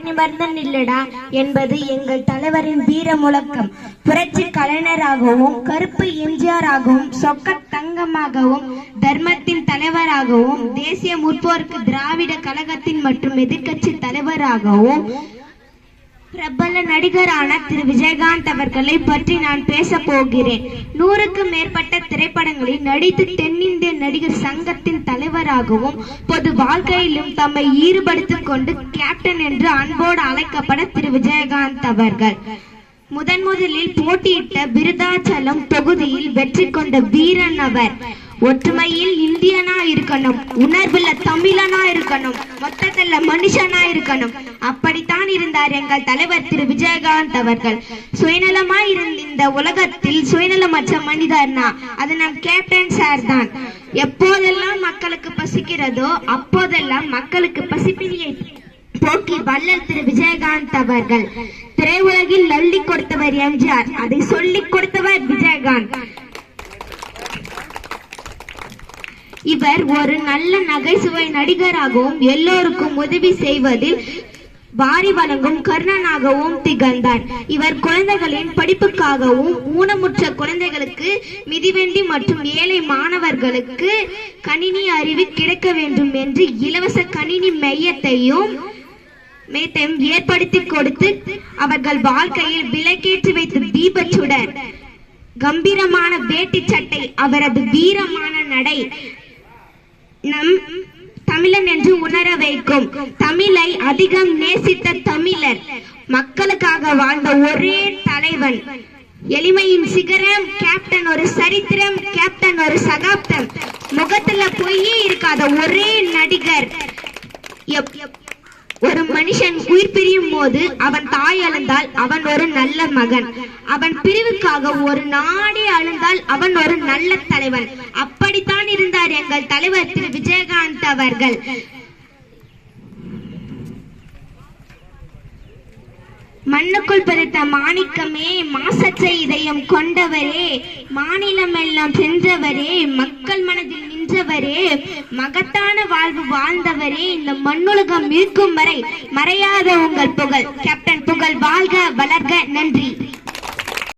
நிமிர்ந்து இல்லடா என்பது எங்கள் தலைவரின் வீர முழக்கம். புரட்சி கலைஞராகவும் கருப்பு எம்ஜிஆராகவும் சொக்க தங்கமாகவும் தர்மத்தின் தலைவராகவும் தேசிய முற்போக்கு திராவிட கழகத்தின் மற்றும் எதிர்கட்சி தலைவராகவும் பிரபல நடிகரான திரு விஜயகாந்த் அவர்களை பற்றி நான் பேச போகிறேன். 100க்கும் மேற்பட்ட திரைப்படங்களில் நடித்து தென்னிந்திய நடிகர் சங்கத்தின் தலைவராகவும் பொது வாழ்க்கையிலும் தம்மை ஈடுபடுத்திக் கொண்டு கேப்டன் என்று அன்போடு அழைக்கப்பட திரு விஜயகாந்த் அவர்கள் முதலில் போட்டியிட்ட விருதாச்சலம் தொகுதியில் வெற்றி கொண்ட வீரன் அவர். ஒற்றுமையில் இந்தியனா இருக்கணும், உணர்வுல தமிழனா இருக்கணும், மொத்தத்துல மனுஷனா இருக்கணும். அப்படித்தான் இருந்தார் எங்கள் தலைவர் திரு விஜயகாந்த் அவர்கள். சுயநலமா இருந்த இந்த உலகத்தில் சுயநலமற்ற மனிதர்னா அது நம் கேப்டன் சார் தான். எப்போதெல்லாம் மக்களுக்கு பசிக்கிறதோ அப்போதெல்லாம் மக்களுக்கு பசிப்பினியை போக்கி வள்ளல் திரு விஜயகாந்த் அவர்கள். திரையுலகில் அள்ளி கொடுத்தவர் எம்ஜிஆர், அதை சொல்லிக் கொடுத்தவர் விஜயகாந்த். இவர் ஒரு நல்ல நகைச்சுவை நடிகராகவும் எல்லோருக்கும் உதவி செய்வதில் வாரி வழங்கும் கர்ணனாகவும் திகழ்ந்தார். இவர் குழந்தைகளின் படிப்புக்காகவும் ஊனமுற்ற குழந்தைகளுக்கு மிதிவண்டி மற்றும் ஏழை மாணவர்களுக்கு கணினி அறிவு கிடைக்க வேண்டும் என்று இலவச கணினி மையத்தையும் ஏற்படுத்தி கொடுத்து அவர்கள் வாழ்க்கையில் விளக்கேற்றி வைத்த தீபச்சுடர். கம்பீரமான வேட்டி சட்டை, அவரது வீரமான நடை நம் தமிழன் என்று உணர வைக்கும். தமிழை அதிகம் நேசித்த தமிழர், மக்களுக்காக வாழ்ந்த ஒரே தலைவன். எளிமையின் சிகரம் கேப்டன், ஒரு சரித்திரம் கேப்டன், ஒரு சகாப்தம். முகத்துல பொய்யே இருக்காத ஒரே நடிகர். ஒரு மனுஷன் உயிர் பிரியும் போது அவன் தாய் அழுந்தால் அவன் ஒரு நல்ல மகன். அவன் பிரிவுக்காக ஒரு நாடே அழுந்தால் அவன் ஒரு நல்ல தலைவன். அப்படித்தான் இருந்தார் எங்கள் தலைவர் திரு விஜயகாந்த் அவர்கள். மண்ணுக்குள் பிறந்த மாணிக்கமே, மாசற்ற இதயம் கொண்டவரே, மாநிலம் எல்லாம் சென்றவரே, மக்கள் மனதில் நின்றவரே, மகத்தான வாழ்வு வாழ்ந்தவரே, இந்த மண்ணுலகம் இருக்கும் வரை மறையாத உங்கள் புகழ். கேப்டன் புகழ் வாழ்க வளர்க. நன்றி.